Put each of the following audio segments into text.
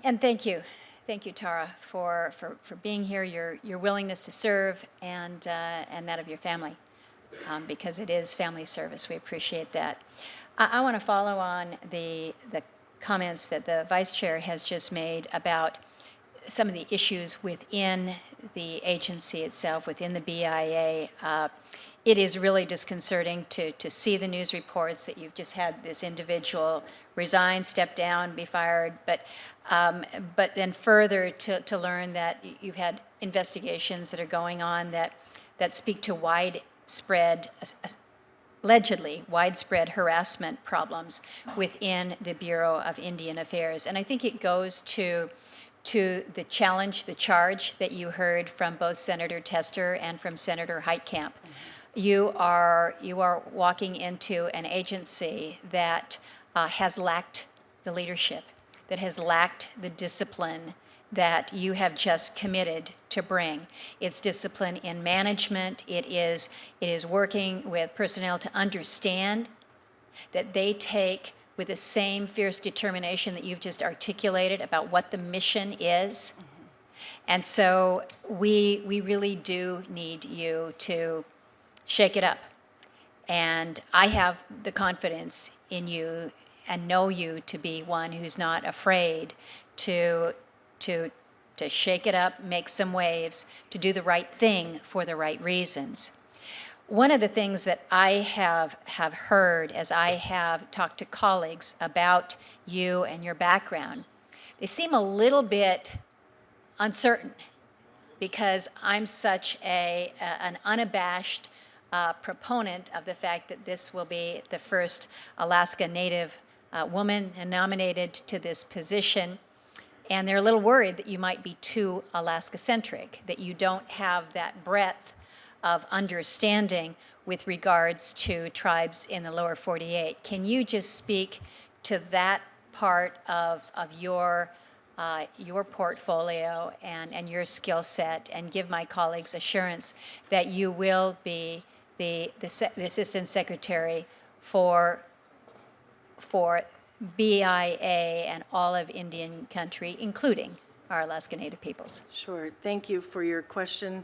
And thank you. Thank you, Tara, for being here, your willingness to serve, and that of your family, because it is family service. We appreciate that. I want to follow on the comments that the Vice Chair has just made about some of the issues within the agency itself, within the BIA. It is really disconcerting to see the news reports that you've just had this individual resign, step down, be fired, but then further to learn that you've had investigations that are going on that speak to widespread, allegedly widespread harassment problems within the Bureau of Indian Affairs. And I think it goes to the challenge, the charge that you heard from both Senator Tester and from Senator Heitkamp. You are walking into an agency that has lacked the leadership, that has lacked the discipline that you have just committed to bring. It's discipline in management. It is working with personnel to understand that they take with the same fierce determination that you've just articulated about what the mission is. Mm-hmm. And so we really do need you to shake it up. And I have the confidence in you and know you to be one who's not afraid to shake it up, make some waves, to do the right thing for the right reasons. One of the things that I have heard as I have talked to colleagues about you and your background, they seem a little bit uncertain because I'm such an unabashed proponent of the fact that this will be the first Alaska Native woman nominated to this position. And they're a little worried that you might be too Alaska-centric, that you don't have that breadth of understanding with regards to tribes in the lower 48. Can you just speak to that part of your portfolio and your skill set, and give my colleagues assurance that you will be the Assistant Secretary for BIA and all of Indian country, including our Alaska Native peoples? Sure. Thank you for your question.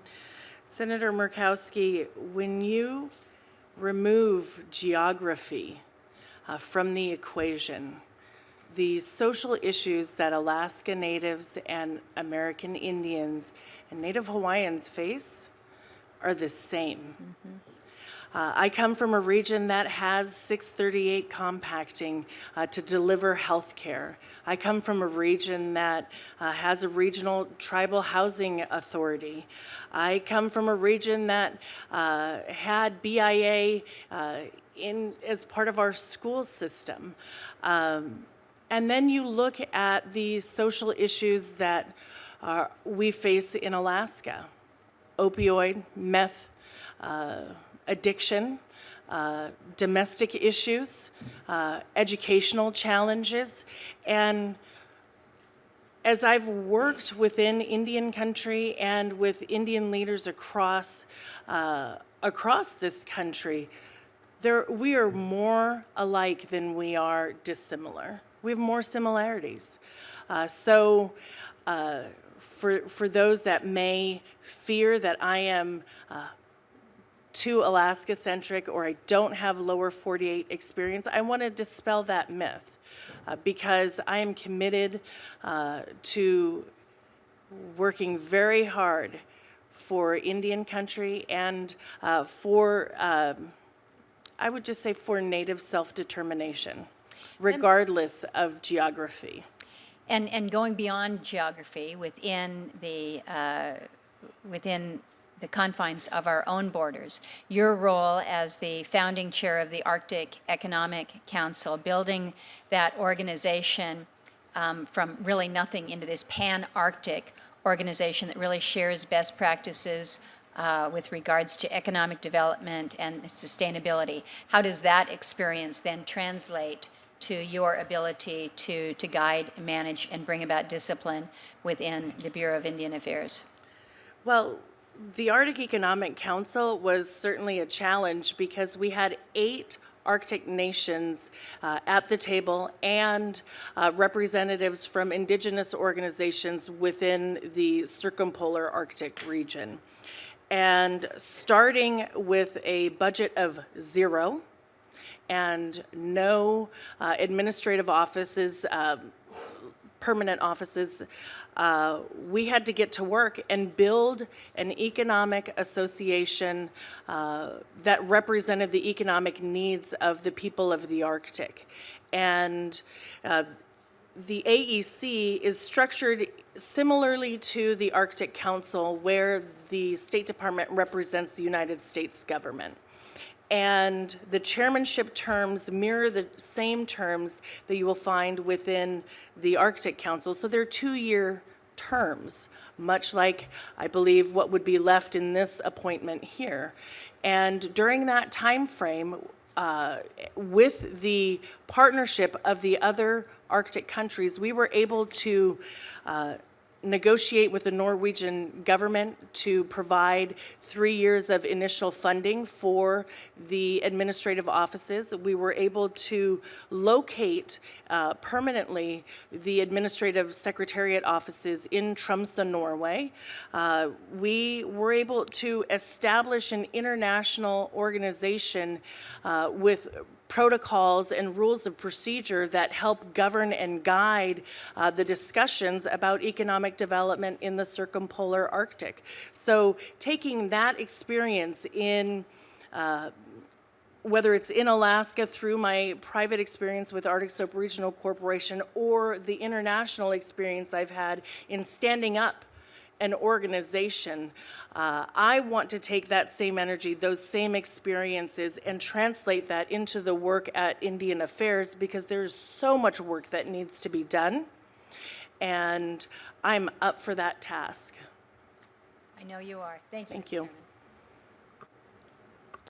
Senator Murkowski, when you remove geography from the equation, the social issues that Alaska Natives and American Indians and Native Hawaiians face are the same. Mm-hmm. I come from a region that has 638 compacting to deliver health care. I come from a region that has a regional tribal housing authority. I come from a region that had BIA as part of our school system. And then you look at the social issues that we face in Alaska: opioid, meth, addiction, domestic issues, educational challenges. And as I've worked within Indian country and with Indian leaders across this country, we are more alike than we are dissimilar. We have more similarities. So for those that may fear that I am too Alaska-centric or I don't have lower 48 experience, I want to dispel that myth because I am committed to working very hard for Indian country and for, I would just say, for Native self-determination, regardless of geography. And going beyond geography within the confines of our own borders, your role as the founding chair of the Arctic Economic Council, building that organization from really nothing into this pan-Arctic organization that really shares best practices with regards to economic development and sustainability. How does that experience then translate to your ability to guide, manage, and bring about discipline within the Bureau of Indian Affairs? Well, the Arctic Economic Council was certainly a challenge because we had 8 Arctic nations at the table and representatives from indigenous organizations within the circumpolar Arctic region. And starting with a budget of 0 and no administrative offices, permanent offices, we had to get to work and build an economic association that represented the economic needs of the people of the Arctic. And the AEC is structured similarly to the Arctic Council, where the State Department represents the United States government. And the chairmanship terms mirror the same terms that you will find within the Arctic Council. So they're 2-year terms, much like, I believe, what would be left in this appointment here. And during that time frame, with the partnership of the other Arctic countries, we were able to negotiate with the Norwegian government to provide 3 years of initial funding for the administrative offices. We were able to locate permanently the administrative secretariat offices in Tromsø, Norway. We were able to establish an international organization with protocols and rules of procedure that help govern and guide the discussions about economic development in the circumpolar Arctic. So taking that experience in whether it's in Alaska through my private experience with Arctic Soap Regional Corporation or the international experience I've had in standing up an organization, I want to take that same energy, those same experiences, and translate that into the work at Indian Affairs, because there's so much work that needs to be done, and I'm up for that task. I know you are. Thank you. Thank you. Mr. Chairman.